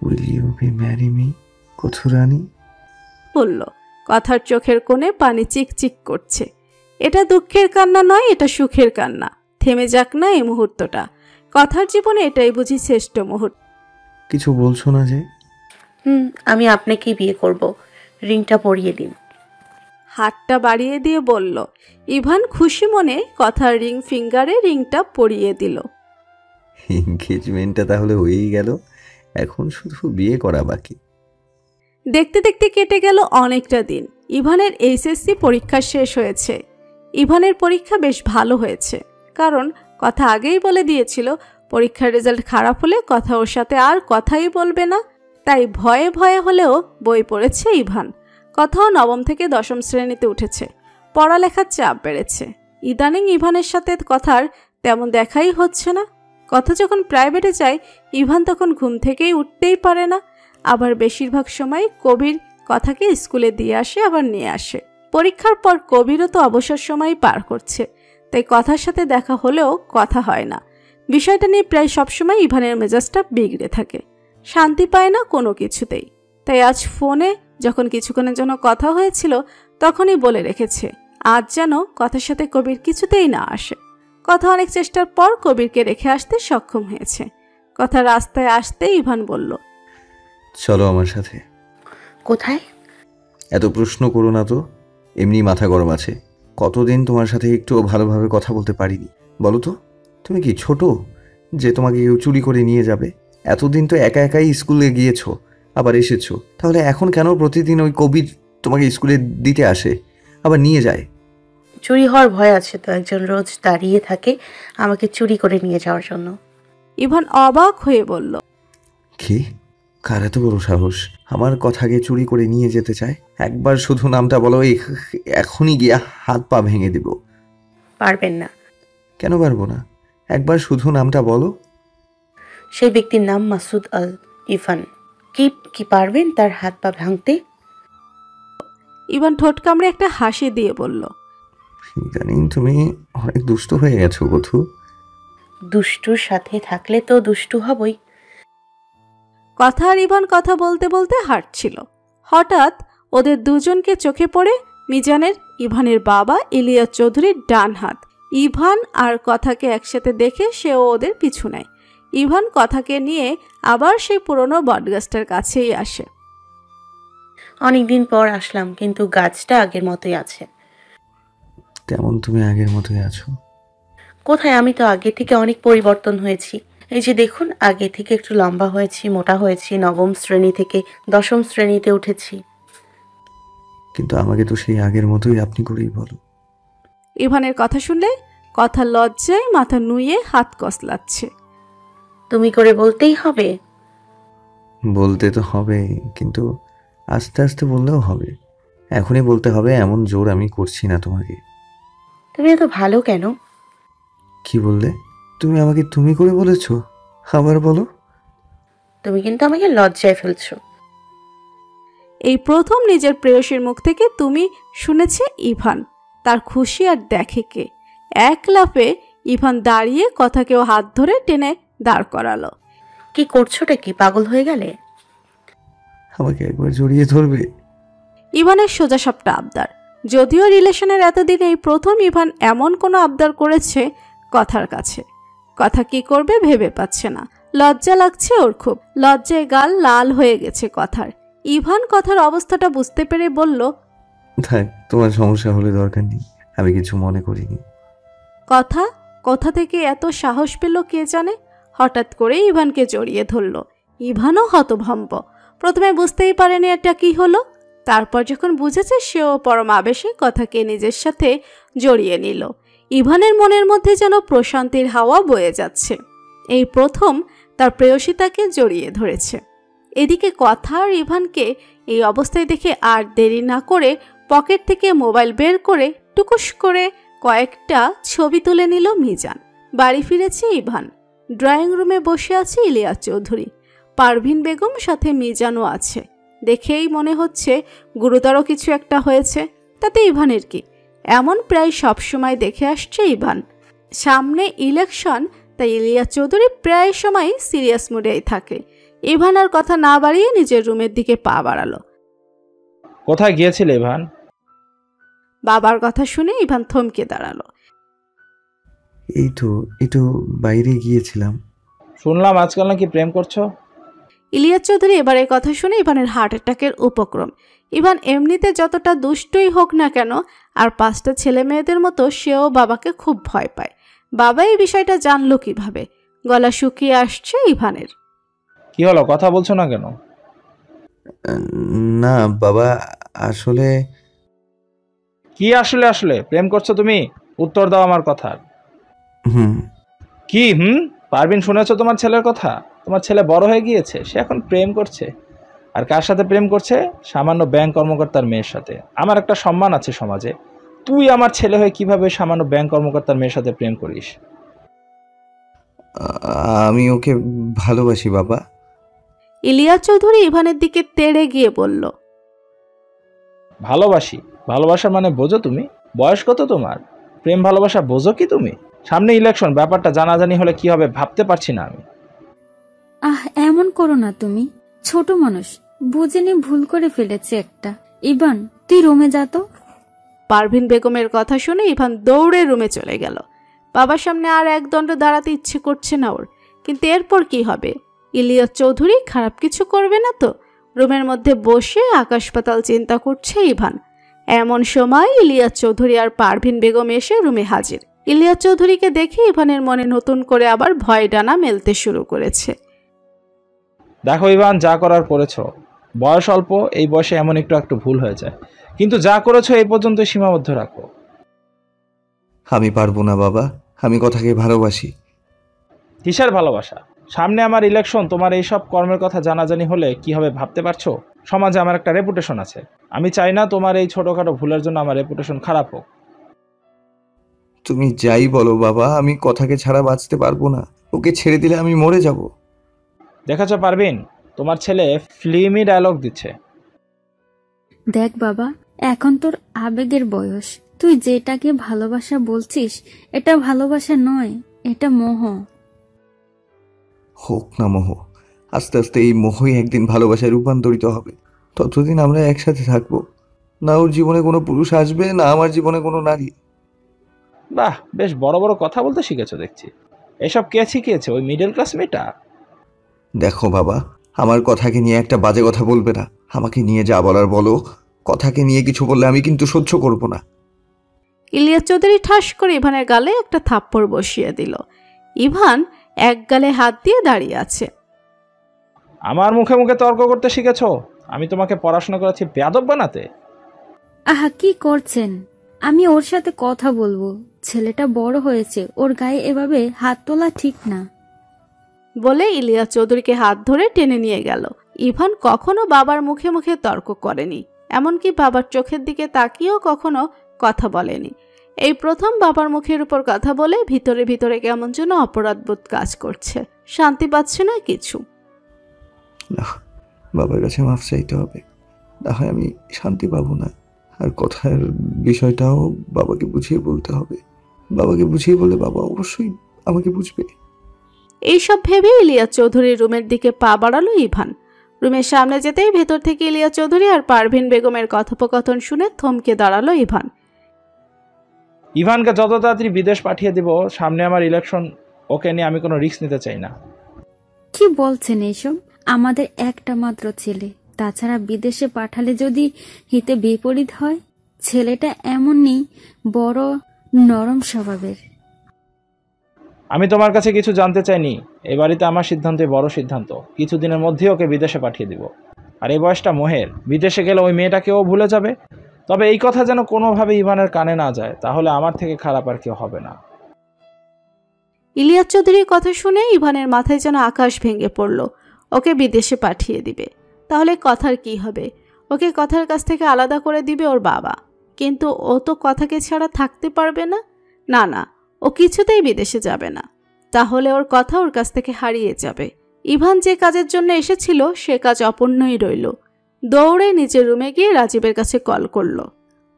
Will you be marry me কথুরানী? বলল। কথার চোখের কোণে পানি চিকচিক করছে। এটা দুঃখের কান্না নয়, এটা সুখের কান্না। থেমে যাক না এই মুহূর্তটা। কথার জীবনে এটাই বুঝি শ্রেষ্ঠ মুহূর্ত। কিছু বলছো না যে? আমি আপনাকেই বিয়ে করব, রিংটা পরিয়ে দিন। হাতটা বাড়িয়ে দিয়ে বলল। ইভান খুশি মনে কথার রিং ফিঙ্গারে রিংটা পরিয়ে দিল। এনগেজমেন্টটা তাহলে হয়েই গেল, এখন শুধু বিয়ে করা বাকি। দেখতে দেখতে কেটে গেল অনেকটা দিন। ইভানের এইচএসসি পরীক্ষা শেষ হয়েছে। ইভানের পরীক্ষা বেশ ভালো হয়েছে, কারণ কথা আগেই বলে দিয়েছিল পরীক্ষার রেজাল্ট খারাপ হলে কথা ওর সাথে আর কথাই বলবে না। তাই ভয়ে ভয়ে হলেও বই পড়েছে ইভান। কথাও নবম থেকে দশম শ্রেণীতে উঠেছে। পড়ালেখার চাপ বেড়েছে। ইদানিং ইভানের সাথে কথার তেমন দেখাই হচ্ছে না। কথা যখন প্রাইভেটে যায়, ইভান তখন ঘুম থেকেই উঠতেই পারে না। আবার বেশিরভাগ সময় কবির কথাকে স্কুলে দিয়ে আসে, আবার নিয়ে আসে। পরীক্ষার পর কবিরও তো অবসর সময় পার করছে, তাই কথার সাথে দেখা হলেও কথা হয় না। বিষয়টা নিয়ে প্রায় সবসময় ইভানের মেজাজটা বিগড়ে থাকে, শান্তি পায় না কোনো কিছুতেই। তাই আজ ফোনে যখন কিছুক্ষণের জন্য কথা হয়েছিল, তখনই বলে রেখেছে আজ যেন কথার সাথে কবির কিছুতেই না আসে। কথা অনেক চেষ্টার পর কবিরকে রেখে আসতে সক্ষম হয়েছে। কথা রাস্তায় আসতে ইভান বলল, চলো আমার সাথে। কোথায়? এত প্রশ্ন করো না তো, এমনি মাথা গরম আছে। কতদিন তোমার সাথে একটু ভালোভাবে কথা বলতে পারিনি বলো তো? তুমি কি ছোট যে তোমাকে কেউ চুরি করে নিয়ে যাবে? এতদিন তো একা একাই স্কুলে গিয়েছো, আবার এসেছো, তাহলে এখন কেন প্রতিদিন ওই কবির তোমাকে স্কুলে দিতে আসে আবার নিয়ে যায়? চুরি হওয়ার ভয় আছে তো, একজন রোজ দাঁড়িয়ে থাকে আমাকে চুরি করে নিয়ে যাওয়ার জন্য। ইভান অবাক হয়ে বলল, কি? কার এত বড় সাহস আমার কথাকে চুরি করে নিয়ে যেতে চায়? একবার শুধু নামটা বলো, এখনই গিয়ে হাত পা ভেঙে দিব। পারবেন না। কেন পারবো না? একবার শুধু নামটা বলো। সেই ব্যক্তির নাম মাসুদ আল ইভান। কি পারবেন তার হাত পা ভাঙতে? ইভান ঠোঁট কামড়ে একটা হাসি দিয়ে বলল, ইদানিং তুমি অনেক দুষ্ট হয়ে গেছো বধু। দুষ্টুর সাথে থাকলে তো দুষ্টু হবই। কথা আর ইভান কথা বলতে বলতে হাঁটছিল। হঠাৎ ওদের দুজনকে চোখে পড়ে মিজানের, ইভানের বাবা ইলিয়াস চৌধুরীর ডান হাত। ইভান আর কথাকে একসাথে দেখে সেও ওদের পিছু নেয়। ইভান কথাকে নিয়ে আবার সেই পুরনো বটগাছটার কাছেই আসে। অনেকদিন পর আসলাম, কিন্তু গাছটা আগের মতোই আছে। তেমন তুমি আগের মতোই আছো। কোথায়? আমি তো আগে থেকে অনেক পরিবর্তন হয়েছি। এই যে দেখুন, আগে থেকে একটু লম্বা হয়েছি, মোটা হয়েছি, নবম শ্রেণী থেকে দশম শ্রেণীতে উঠেছি। কিন্তু আমাকে তো সেই আগের মতোই আপনি করেই বলো। ইভানের কথা শুনলে কথা লজ্জায় মাথা নুয়ে হাত কসলাচ্ছে। তুমি করে বলতেই হবে? বলতে তো হবে, কিন্তু আস্তে আস্তে বললেও হবে। এখনই বলতে হবে এমন জোর আমি করছি না তোমাকে। তুমি এত ভালো কেন? কি বললে? তুমি আমাকে তুমি করে বলেছো? আবার বলো। তুমি কিন্তু আমাকে লজ্জায় ফেলছো। এই প্রথম নিজের প্রেয়সীর মুখ থেকে তুমি শুনেছে ইভান। তার খুশি আর দেখে কে। এক লাফে ইভান দাঁড়িয়ে কথাকেও হাত ধরে টেনে দাঁড় করালো। কি করছোটা কি? পাগল হয়ে গেলে? আমাকে একবার জড়িয়ে ধরবে? ইভানের সোজাসাপটা আবদার। যদিও রিলেশনের এতদিন এই প্রথম ইভান এমন কোনো আবদার করেছে কথার কাছে। কথা কি করবে ভেবে পাচ্ছে না। লজ্জা লাগছে ওর খুব। লজ্জায় গাল লাল হয়ে গেছে কথার। ইভান কথার অবস্থাটা বুঝতে পেরে বলল, থাক, তোমার সমস্যা হলে দরকার নেই, আমি কিছু মনে করিনি। কথা থেকে এত সাহস পেল কে জানে। হঠাৎ করে ইভানকে জড়িয়ে ধরল। ইভানও হতভম্ব। প্রথমে বুঝতেই পারেনি এটা কি হলো। তারপর যখন বুঝেছে, সেও পরম আবেশে কথাকে নিজের সাথে জড়িয়ে নিল। ইভানের মনের মধ্যে যেন প্রশান্তির হাওয়া বয়ে যাচ্ছে। এই প্রথম তার প্রেয়সী তাকে জড়িয়ে ধরেছে। এদিকে কথা আর ইভানকে এই অবস্থায় দেখে আর দেরি না করে পকেট থেকে মোবাইল বের করে টুকুস করে কয়েকটা ছবি তুলে নিল মিজান। বাড়ি ফিরেছে ইভান। ড্রয়িং রুমে বসে আছে ইলিয়াস চৌধুরী। পারভিন বেগম সাথে মিজানও আছে। দেখেই মনে হচ্ছে গুরুতর কিছু একটা হয়েছে। তাতে ইভানের কি? এমন প্রায় সব সময় দেখে আসছে ইভান। সামনে ইলেকশন, তাই ইলিয়াস চৌধুরী প্রায় সময় সিরিয়াস মুডেই থাকে। ইভান আর কথা না বাড়িয়ে নিজের রুমের দিকে পা বাড়ালো। কোথায় গিয়েছিলে ইভান? বাবার কথা শুনে ইভান থমকে দাঁড়ালো। এই তো বাইরে গিয়েছিলাম। শুনলাম আজকাল নাকি প্রেম করছো। ইলিয়াস চৌধুরী এবার এই কথা শুনে ইভানের হার্ট অ্যাটাকের উপক্রম। ইভান এমনিতে যতটা দুষ্টই হোক না কেন, আর 5টা ছেলে মেয়েদের মতো সেও বাবাকে খুব ভয় পায়। বাবা এই বিষয়টা জানলো কিভাবে? গলা শুকিয়ে আসছে ইভানের। কি হলো, কথা বলছো না কেন? না বাবা, আসলে কি আসলে প্রেম করছো তুমি? উত্তর দাও আমার কথা। হুম। কি পারভিন, শুনেছো তোমার ছেলের কথা? তোমার ছেলে বড় হয়ে গিয়েছে, সে এখন প্রেম করছে। আর কার সাথে প্রেম করছে? সামান্য ব্যাংক কর্মকর্তার মেয়ের সাথে। আমার একটা সম্মান আছে সমাজে, তুই আমার ছেলে হয়ে কিভাবে সামান্য ব্যাংক কর্মকর্তার মেয়ের সাথে প্রেম করিস? আমি ওকে ভালোবাসি বাবা। ইলিয়াস চৌধুরী ইভানের দিকে তেড়ে গিয়ে বলল, ভালোবাসা মানে বোঝো তুমি? বয়স কত তোমার? প্রেম ভালোবাসা বোঝো কি তুমি? সামনে ইলেকশন, ব্যাপারটা জানাজানি হলে কি হবে ভাবতে পারছি না আমি। এমন করো না তুমি, ছোট মানুষ, বুঝেনি ভুল করে ফেলেছে একটা। ইভান, তুই রুমে যা তো। পারভিন বেগমের কথা শুনে ইভান দৌড়ে রুমে চলে গেল। বাবার সামনে আর একদণ্ড দাঁড়াতে ইচ্ছে করছে না ওর, কিন্তু এরপর কি হবে? ইলিয়াস চৌধুরী খারাপ কিছু করবে না তো? রুমের মধ্যে বসে আকাশ পাতাল চিন্তা করছে ইভান। এমন সময় ইলিয়াস চৌধুরী আর পারভিন বেগম এসে রুমে হাজির। ইলিয়াস চৌধুরীকে দেখে ইভানের মনে নতুন করে আবার ভয় ডানা মেলতে শুরু করেছে। দেখো ইভান, যা করার করেছো। বয়স অল্প, এই বয়সে এমন একটু ভুল হয়ে যায়, কিন্তু যা করেছো এই পর্যন্ত সীমাবদ্ধ রাখো। আমি পারবো না বাবা, আমি কথাকে ভালোবাসি। কিসের ভালোবাসা? সামনে আমার ইলেকশন, তোমার এই সব কর্মের কথা জানাজানি হলে কি হবে ভাবতে পারছো? সমাজে আমার একটা রেপুটেশন আছে, আমি চাই না তোমার এই ছোটখাটো ভুলের জন্য আমার রেপুটেশন খারাপ হোক। তুমি যাই বলো বাবা, আমি কথাকে ছাড়া বাঁচতে পারবো না। ওকে ছেড়ে দিলে আমি মরে যাব। দেখেছো পারভিন, তোমার ছেলে ফিল্মি ডায়লগ দিচ্ছে। দেখ বাবা, এখন তোর আবেগের বয়স। তুই যেটাকে ভালোবাসা বলছিস, এটা ভালোবাসা নয়, এটা মোহ। হোক না মোহ, আস্তে আস্তে এই মোহই একদিন ভালোবাসায় রূপান্তরিত হবে। ততদিন আমরা একসাথে থাকবো। না ওর জীবনে কোনো পুরুষ আসবে, না আমার জীবনে কোনো নারী। বাহ, বেশ বড় বড় কথা বলতে শিখেছো দেখছি। এসব কে শিখিয়েছে? ওই মিডল ক্লাস মেয়েটা? দেখো বাবা, আমার কথাকে নিয়ে একটা বাজে কথা বলবে না। আমাকে নিয়ে যা বলার বলো, কথাকে নিয়ে কিছু বললে আমি কিন্তু সহ্য করব না। ইলিয়াস চৌধুরী ঠাস করে ইভানের গালে একটা থাপ্পড় বসিয়ে দিল। ইভান এক গালে হাত দিয়ে দাঁড়িয়ে আছে। আমার মুখে মুখে তর্ক করতে শিখেছো? আমি তোমাকে পড়াশোনা করেছি বেয়াদব বানাতে। কি করছেন? আমি ওর সাথে কথা বলবো। ছেলেটা বড় হয়েছে, ওর গায়ে এভাবে হাত তোলা ঠিক না। বলে ইলিয়াস চৌধুরীকে হাত ধরে টেনে নিয়ে গেল। ইভান কখনো বাবার মুখে মুখে তর্ক করেনি, এমনকি বাবার চোখের দিকে তাকিয়েও কখনো কথা বলেনি। এই প্রথম বাবার মুখের উপর কথা বলে ভিতরে ভিতরে কেমন যেন অপরাধবোধ কাজ করছে, শান্তি পাচ্ছে না কিছু। না, বাবার কাছে মাফ চাইতে হবে, না হয় আমি শান্তি পাবো না। আর কথার বিষয়টাও বাবাকে বুঝিয়ে বলতে হবে। বাবাকে বুঝিয়ে বললে বাবা অবশ্যই আমাকে বুঝবে। এইসব ভেবে ইলিয়াস চৌধুরীর রুমের দিকে পা বাড়ালো ইভান। রুমের সামনে যেতেই ভেতর থেকে ইলিয়াস চৌধুরী আর পারভিন বেগমের কথোপকথন শুনে থমকে দাঁড়ালো ইভান। ইভানকে যত তাড়াতাড়ি বিদেশ পাঠিয়ে দিব, সামনে আমার ইলেকশন, ওকে নিয়ে আমি কোনো রিস্ক নিতে চাই না। কি বলছেন এইসব? আমাদের একটা মাত্র ছেলে, তাছাড়া বিদেশে পাঠালে যদি হিতে বিপরীত হয়। ছেলেটা এমনই বড় নরম স্বভাবের। আমি তোমার কাছে কিছু জানতে চাইনি। এই বাড়িতে আমার সিদ্ধান্তই বড় সিদ্ধান্ত। কিছুদিনের মধ্যেই ওকে বিদেশে পাঠিয়ে দিব। আর এই বয়সটা মোহের, বিদেশে গেলে ওই মেয়েটাকেও ভুলে যাবে। তবে এই কথা যেন কোনোভাবে ইভানের কানে না যায়, তাহলে আমার থেকে খারাপ আর কেউ হবে না। ইলিয়াস চৌধুরীর কথা শুনে ইভানের মাথায় যেন আকাশ ভেঙে পড়ল। ওকে বিদেশে পাঠিয়ে দিবে, তাহলে কথার কি হবে? ওকে কথার কাছ থেকে আলাদা করে দিবে ওর বাবা, কিন্তু ও তো কথাকে ছাড়া থাকতে পারবে না। না না, ও কিছুতেই বিদেশে যাবে না, তাহলে ওর কথা ওর কাছ থেকে হারিয়ে যাবে। ইভান যে কাজের জন্য এসেছিল সে কাজ অপূর্ণই রইল। দৌড়ে নিজের রুমে গিয়ে রাজীবের কাছে কল করলো।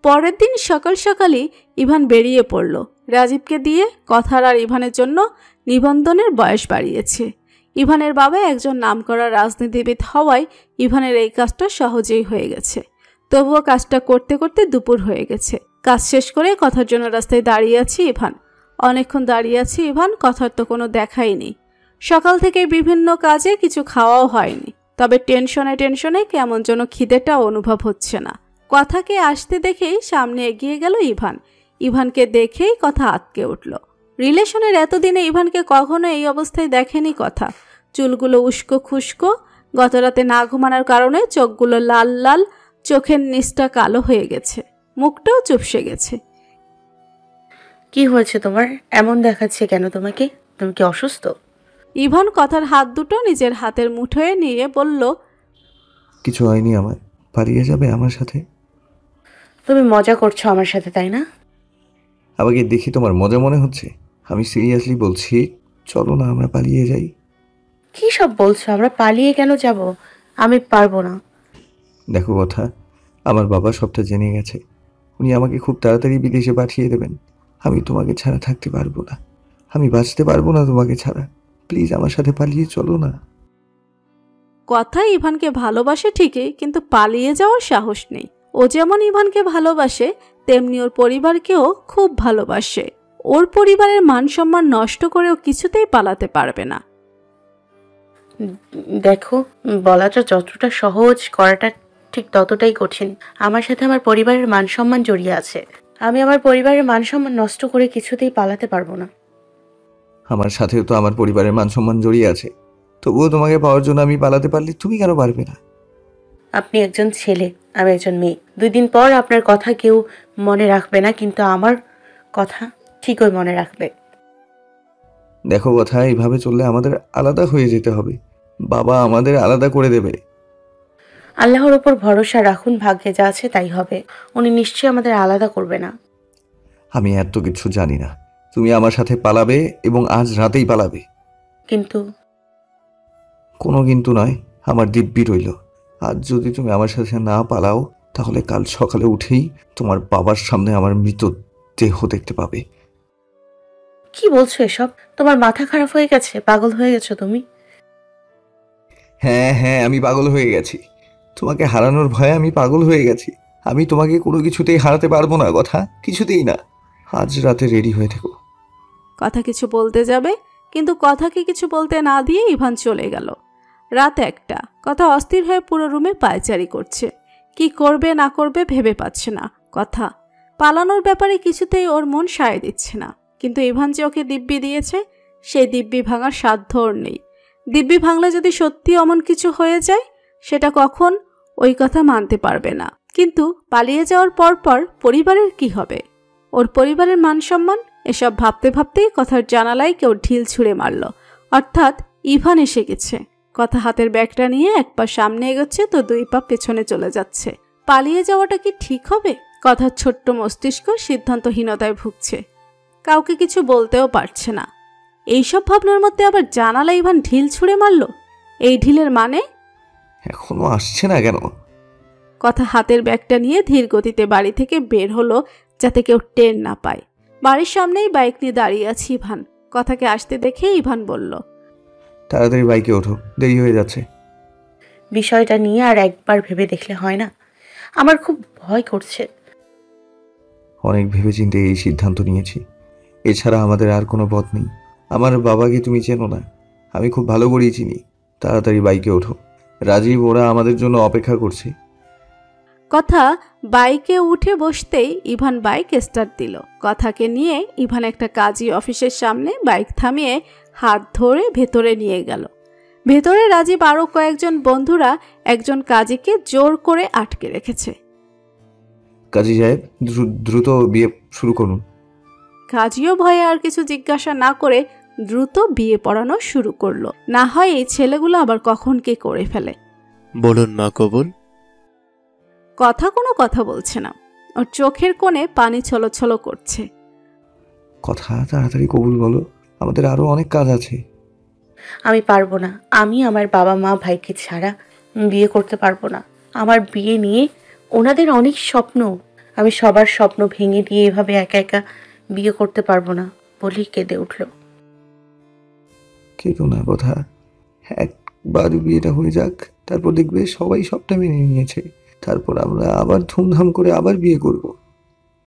পরের দিন সকাল সকালই ইভান বেরিয়ে পড়ল। রাজীবকে দিয়ে কথার আর ইভানের জন্য নিবন্ধনের বয়স বাড়িয়েছে। ইভানের বাবা একজন নামকরা রাজনীতিবিদ হওয়ায় ইভানের এই কাজটা সহজেই হয়ে গেছে। তবুও কাজটা করতে করতে দুপুর হয়ে গেছে। কাজ শেষ করে কথার জন্য রাস্তায় দাঁড়িয়ে আছে ইভান। অনেকক্ষণ দাঁড়িয়ে আছে ইভান, কথার তো কোনো দেখাই নেই। সকাল থেকে বিভিন্ন কাজে কিছু খাওয়াও হয়নি, তবে টেনশনে কেমন যেন খিদেটা অনুভব হচ্ছে না। কথাকে আসতে দেখেই সামনে এগিয়ে গেল ইভান। ইভানকে দেখেই কথা আটকে উঠল। রিলেশনের এতদিনে ইভানকে কখনো এই অবস্থায় দেখেনি কথা। চুলগুলো উস্কো খুস্কো, গতরাতে না ঘুমানোর কারণে চোখগুলো লাল লাল, চোখের নিচটা কালো হয়ে গেছে, মুখটাও চুপসে গেছে। কি হয়েছে তোমার? এমন দেখাচ্ছে কেন তোমাকে? তুমি কি অসুস্থ? ইভান কথার হাত দুটো নিজের হাতের মুঠোয় নিয়ে বলল, কিছু হয়নি আমার। পালিয়ে যাবে আমার সাথে? তুমি মজা করছো আমার সাথে, তাই না? আমাকে দেখি তোমার মজা মনে হচ্ছে? আমি সিরিয়াসলি বলছি, চলো না আমরা পালিয়ে যাই। কি সব বলছো? আমরা পালিয়ে কেন যাব? আমি পারবো না। দেখো কথা, আমার বাবা সবটা জেনে গেছে। উনি আমাকে খুব তাড়াতাড়ি বিদেশে পাঠিয়ে দেবেন। আমি তোমাকে ছাড়া থাকতে পারবো না। আমি বাঁচতে পারবো না তোমাকে ছাড়া। প্লিজ আমার সাথে পালিয়ে চলো না। কথা ইভানকে ভালোবাসে ঠিকই, কিন্তু পালিয়ে যাওয়ার সাহস নেই। ও যেমন ইভানকে ভালোবাসে, তেমনি ওর পরিবারকেও খুব ভালোবাসে। ওর পরিবারের মান সম্মান নষ্ট করেও কিছুতেই পালাতে পারবে না। দেখো, বলাটা যতটা সহজ, করাটা ঠিক ততটাই কঠিন। আমার সাথে আমার পরিবারের মান সম্মান জড়িয়ে আছে। আমি আমার পরিবারের মান সম্মান নষ্ট করে কিছুতেই পালাতে পারবো না। আমার সাথেও তো আমার পরিবারের মান সম্মান জড়িয়ে আছে। তবুও তোমাকে পাওয়ার জন্য আমি পালাতে পারলে তুমি কেন পারবে না? আপনি একজন ছেলে, আমি একজন মেয়ে। 2 দিন পর আপনার কথা কেউ মনে রাখবে না, কিন্তু আমার কথা ঠিকই মনে রাখবে। দেখো কথা, এইভাবে চললে আমাদের আলাদা হয়ে যেতে হবে। বাবা আমাদের আলাদা করে দেবে। আল্লাহর ওপর ভরসা রাখুন, ভাগ্যে যা আছে তাই হবে। উনি নিশ্চয়ই আমাদের আলাদা করবে না। আমি এত কিছু জানি না। তুমি আমার সাথে পালাবে এবং আজ রাতেই পালাবে। কিন্তু কোনো কিন্তু নয়, আমার দিব্যি রইল। আজ যদি তুমি আমার সাথে না পালাও, তাহলে কাল সকালে উঠেই তোমার বাবার সামনে আমার মৃত দেহ দেখতে পাবে। কি বলছো এসব? তোমার মাথা খারাপ হয়ে গেছে? পাগল হয়ে গেছো তুমি? হ্যাঁ হ্যাঁ, আমি পাগল হয়ে গেছি। তোমাকে হারানোর ভয়ে আমি পাগল হয়ে গেছি। আমি তোমাকে কোনো কিছুতেই হারাতে পারবো না কথা, কিছুতেই না। আজ রাতে রেডি হয়ে থেকো। কথা কিছু বলতে যাবে, কিন্তু কথাকে কিছু বলতে না দিয়ে ইভান চলে গেল। রাত 1টা। কথা অস্থির হয়ে পুরো রুমে পায়চারি করছে। কি করবে না করবে ভেবে পাচ্ছে না কথা। পালানোর ব্যাপারে কিছুতেই ওর মন সায় দিচ্ছে না। কিন্তু ইভান যে ওকে দিব্যি দিয়েছে, সেই দিব্যি ভাঙার সাধ্য ওর নেই। দিব্যি ভাঙলে যদি সত্যি অমন কিছু হয়ে যায়, সেটা কখন, ওই কথা মানতে পারবে না। কিন্তু পালিয়ে যাওয়ার পর পরিবারের কি হবে? ওর পরিবারের মান সম্মান, এসব ভাবতে ভাবতেই কথার জানালায় কেউ ঢিল ছুঁড়ে মারল। অর্থাৎ ইভান এসে গেছে। কথা হাতের ব্যাগটা নিয়ে 1 পা সামনে এগোচ্ছে তো 2 পা পেছনে চলে যাচ্ছে। পালিয়ে যাওয়াটা কি ঠিক হবে? কথার ছোট্ট মস্তিষ্ক সিদ্ধান্তহীনতায় ভুগছে। কাউকে কিছু বলতেও পারছে না। এইসব ভাবনার মধ্যে আবার জানালা ইভান ঢিল ছুঁড়ে মারল। এই ঢিলের মানে? এখনো আসছে না কেন? কথা হাতের ব্যাগটা নিয়ে ধীর গতিতে বাড়ি থেকে বের হলো, যাতে কেউ টের না পায়। বাড়ির সামনেই বাইক নিয়ে দাঁড়িয়ে আছে ইভান। কথাকে আসতে দেখে ইভান বলল, তাড়াতাড়ি বাইকে ওঠো, দেরি হয়ে যাচ্ছে। বিষয়টা নিয়ে আর একবার ভেবে দেখলে হয় না? আমার খুব ভয় করছে। অনেক ভেবেচিন্তে এই সিদ্ধান্ত নিয়েছি। এছাড়া আমাদের আর কোনো পথ নেই। আমার বাবাকে তুমি চেনো না, আমি খুব ভালো করেই চিনি। তাড়াতাড়ি বাইকে ওঠো। রাজীব ওরা আমাদের জন্য অপেক্ষা করছে। কথা বাইকে উঠে বসতেই ইভান বাইক স্টার্ট দিল। কথাকে নিয়ে ইভান একটা কাজী অফিসের সামনে বাইক থামিয়ে হাত ধরে ভেতরে নিয়ে গেল। ভেতরে রাজীব আরও কয়েকজন বন্ধুরা একজন কাজীকে জোর করে আটকে রেখেছে। কাজী সাহেব, দ্রুত বিয়ে শুরু করুন। কাজীও ভয়ে আর কিছু জিজ্ঞাসা না করে দ্রুত বিয়ে পড়ানো শুরু করলো। না হয় এই ছেলেগুলো আবার কখন কে করে ফেলে। বলুন মা কবুল। কথা কোনো কথা বলছে না। ওর চোখের কোণে পানি ছলছল করছে। কথা তাড়াতাড়ি কবুল বলো, আমাদের আরো অনেক কাজ আছে। আমি পারবো না। আমি আমার বাবা মা ভাইকে ছাড়া বিয়ে করতে পারবো না। আমার বিয়ে নিয়ে ওনাদের অনেক স্বপ্ন। আমি সবার স্বপ্ন ভেঙে দিয়ে এভাবে একা একা বিয়ে করতে পারবো না বলেই কেঁদে উঠল। কেঁদো না কথা, একবার বিয়েটা হয়ে যাক, তারপর দেখবে সবাই সবটা মেনে নিয়েছে, তারপর আমরা আবার ধুমধাম করে আবার বিয়ে করব।